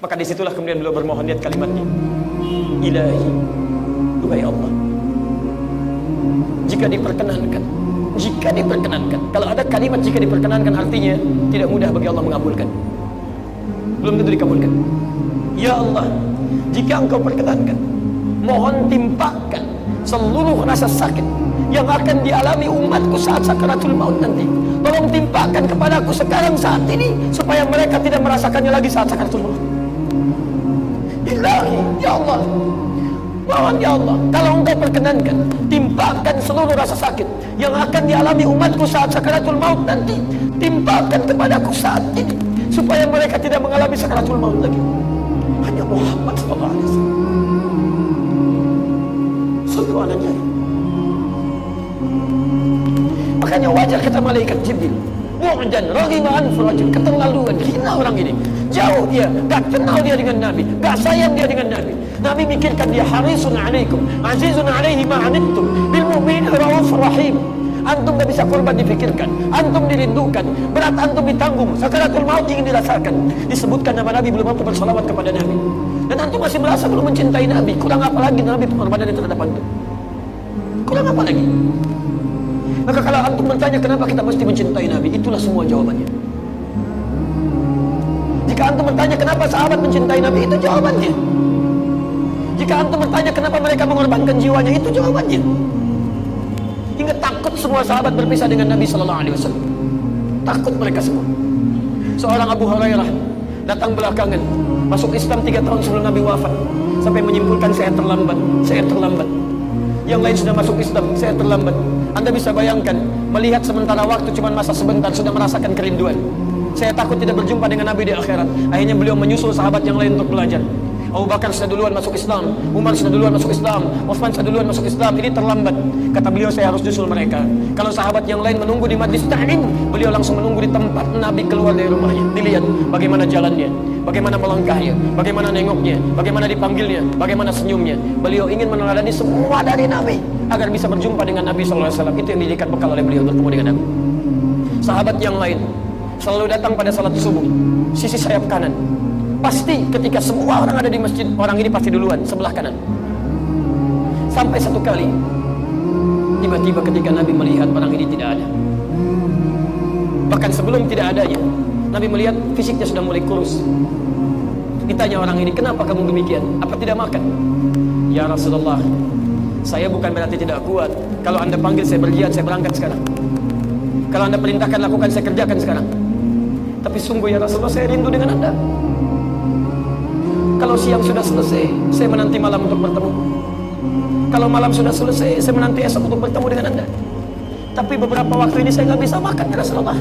Maka disitulah kemudian beliau bermohon, lihat kalimatnya, Ilahi, duhai Allah, jika diperkenankan, kalau ada kalimat jika diperkenankan, artinya tidak mudah bagi Allah mengabulkan, belum tentu dikabulkan. Ya Allah, jika engkau perkenankan, mohon timpakan seluruh rasa sakit yang akan dialami umatku saat sakaratul maut nanti. Tolong timpakan kepadaku sekarang saat ini, supaya mereka tidak merasakannya lagi saat sakaratul maut. Ilahi, ya Allah, mohon ya Allah, kalau engkau perkenankan, timpakan seluruh rasa sakit yang akan dialami umatku saat sakaratul maut nanti. Timpakan kepadaku saat ini, supaya mereka tidak mengalami sakaratul maut lagi. Hanya Muhammad sallallahu alaihi wasallam. Sallu ala Nabi. Makanya wajar kata malaikat Jibril, mu'jan raghiba an furajin, keterlaluan, hina orang ini, jauh dia, gak kenal dia dengan Nabi, gak sayang dia dengan Nabi. Nabi mikirkan dia harisun alaikum, azizun alaihi ma'anittum, bil mu'minin raufur rahim. Antum gak bisa korban dipikirkan, antum dirindukan, berat antum ditanggung, sakaratul maut ingin dirasakan. Disebutkan nama Nabi, belum mampu bersalawat kepada Nabi, dan antum masih merasa belum mencintai Nabi. Kurang apa lagi Nabi pengorbanan terhadap antum? Kurang apa lagi? Maka kalau antum bertanya kenapa kita mesti mencintai Nabi, itulah semua jawabannya. Jika antum bertanya kenapa sahabat mencintai Nabi, itu jawabannya. Jika antum bertanya kenapa mereka mengorbankan jiwanya, itu jawabannya. Hingga takut semua sahabat berpisah dengan Nabi sallallahu alaihi wasallam. Takut mereka semua. Seorang Abu Hurairah datang belakangan, masuk Islam 3 tahun sebelum Nabi wafat, sampai menyimpulkan saya terlambat. Yang lain sudah masuk Islam, saya terlambat. Anda bisa bayangkan, melihat sementara waktu cuma masa sebentar, sudah merasakan kerinduan. Saya takut tidak berjumpa dengan Nabi di akhirat. Akhirnya beliau menyusul sahabat yang lain untuk belajar. Abu Bakar sudah duluan masuk Islam, Umar sudah duluan masuk Islam, Utsman sudah duluan masuk Islam. Ini terlambat. Kata beliau, saya harus nyusul mereka. Kalau sahabat yang lain menunggu di majlis ta'lim, beliau langsung menunggu di tempat Nabi keluar dari rumahnya. Dilihat bagaimana jalannya, bagaimana melangkahnya, bagaimana nengoknya, bagaimana dipanggilnya, bagaimana senyumnya. Beliau ingin meneladani semua dari Nabi agar bisa berjumpa dengan Nabi SAW. Itu yang dijadikan bekal oleh beliau bertemu dengan Nabi. Sahabat yang lain selalu datang pada salat subuh, sisi sayap kanan. Pasti ketika semua orang ada di masjid, orang ini pasti duluan, sebelah kanan. Sampai satu kali, tiba-tiba ketika Nabi melihat orang ini tidak ada. Bahkan sebelum tidak adanya, Nabi melihat fisiknya sudah mulai kurus. Ditanya orang ini, kenapa kamu demikian? Apa tidak makan? Ya Rasulullah, saya bukan berarti tidak kuat. Kalau Anda panggil saya berjihad, saya berangkat sekarang. Kalau Anda perintahkan lakukan, saya kerjakan sekarang. Tapi sungguh ya Rasulullah, saya rindu dengan Anda. Kalau siang sudah selesai, saya menanti malam untuk bertemu. Kalau malam sudah selesai, saya menanti esok untuk bertemu dengan Anda. Tapi beberapa waktu ini saya nggak bisa makan ya Rasulullah,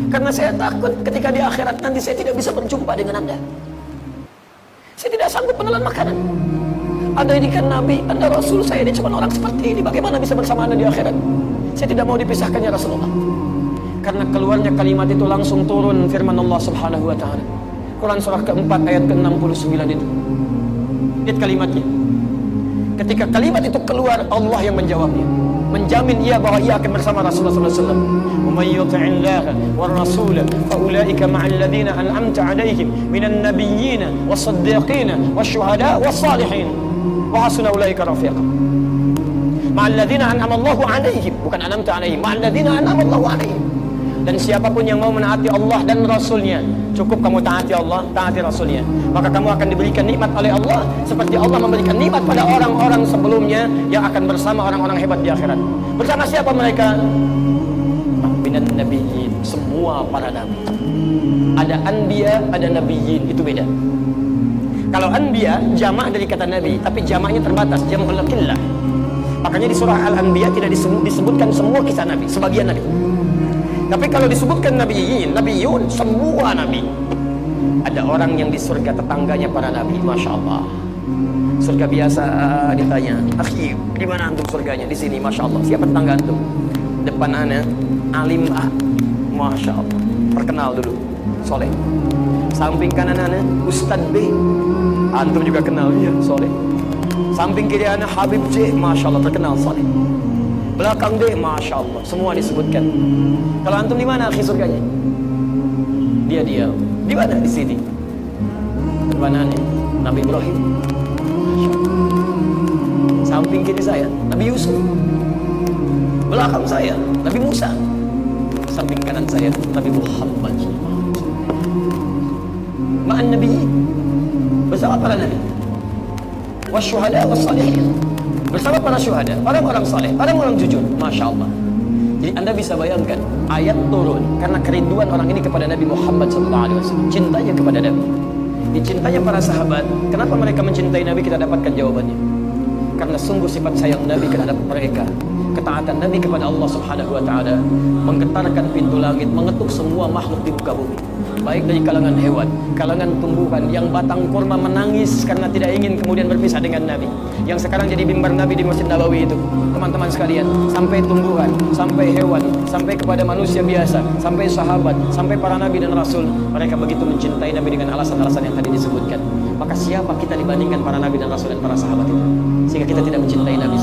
karena saya takut ketika di akhirat nanti saya tidak bisa berjumpa dengan Anda. Saya tidak sanggup menelan makanan. Anda ini kan Nabi, Anda Rasul, saya ini cuma orang seperti ini. Bagaimana bisa bersama Anda di akhirat? Saya tidak mau dipisahkan ya Rasulullah. Karena keluarnya kalimat itu langsung turun firman Allah Subhanahu wa Ta'ala. Quran surah keempat ayat ke-69 itu. Lihat kalimatnya. Ketika kalimat itu keluar, Allah yang menjawabnya, menjamin ia bahwa ia akan bersama Rasulullah sallallahu alaihi wasallam. "Wa may yuti'illaha war rasul fa ulaika ma'al ladzina an'amta 'alaihim minan nabiyyin was-siddiqin wasyuhada was-salihin wa hasuna ulaika rafiqa." Ma'al ladzina an'ama Allahu 'alaihim, bukan an'amta 'alaihim, ma'al ladzina an'ama Allahu 'alaihim. Dan siapapun yang mau menaati Allah dan Rasulnya, cukup kamu taati Allah, taati Rasulnya, maka kamu akan diberikan nikmat oleh Allah seperti Allah memberikan nikmat pada orang-orang sebelumnya yang akan bersama orang-orang hebat di akhirat. Bersama siapa mereka? Minan nabiyyin, semua para nabi. Ada anbiya, ada nabiyyin, itu beda. Kalau anbiya jamak dari kata nabi, tapi jamaknya terbatas, jam'ul qillah. Makanya di surah Al-Anbiya tidak disebutkan semua kisah nabi, sebagian nabi. Tapi kalau disebutkan nabiyyin, nabiyun, semua nabi. Ada orang yang di surga tetangganya para nabi, masya Allah. Surga biasa ditanya, akhi, di mana antum surganya? Di sini, masya Allah. Siapa tetangga antum? Depan ana, alim A, masya Allah. Perkenal dulu, soleh. Samping kanan ana, Ustadz B, antum juga kenal, iya, soleh. Samping kiri ana, Habib C, masya Allah, terkenal, soleh. Belakang deh, masya Allah, semua disebutkan. Kalau antum di mana akhi surganya? Dia. Di mana? Di sini. Ketuhanannya Nabi Ibrahim. Masya Allah. Samping kiri saya Nabi Yusuf, belakang saya Nabi Musa, samping kanan saya Nabi Muhammad. Ma'an Nabi, bersama para nabi, wasyuhada wassalihin, bersama para syuhada, orang-orang saleh, orang-orang jujur. Masya Allah. Jadi anda bisa bayangkan ayat turun karena kerinduan orang ini kepada Nabi Muhammad SAW, cintanya kepada Nabi, dicintanya para sahabat. Kenapa mereka mencintai Nabi? Kita dapatkan jawabannya. Karena sungguh sifat sayang Nabi terhadap mereka, ketaatan Nabi kepada Allah Subhanahu wa taala menggetarkan pintu langit, mengetuk semua makhluk di muka bumi, baik dari kalangan hewan, kalangan tumbuhan. Yang batang kurma menangis karena tidak ingin kemudian berpisah dengan Nabi, yang sekarang jadi mimbar Nabi di Masjid Nabawi itu, teman-teman sekalian, sampai tumbuhan, sampai hewan, sampai kepada manusia biasa, sampai sahabat, sampai para nabi dan rasul, mereka begitu mencintai Nabi dengan alasan-alasan yang tadi disebutkan. Maka siapa kita dibandingkan para nabi dan rasul dan para sahabat itu, sehingga kita tidak mencintai Nabi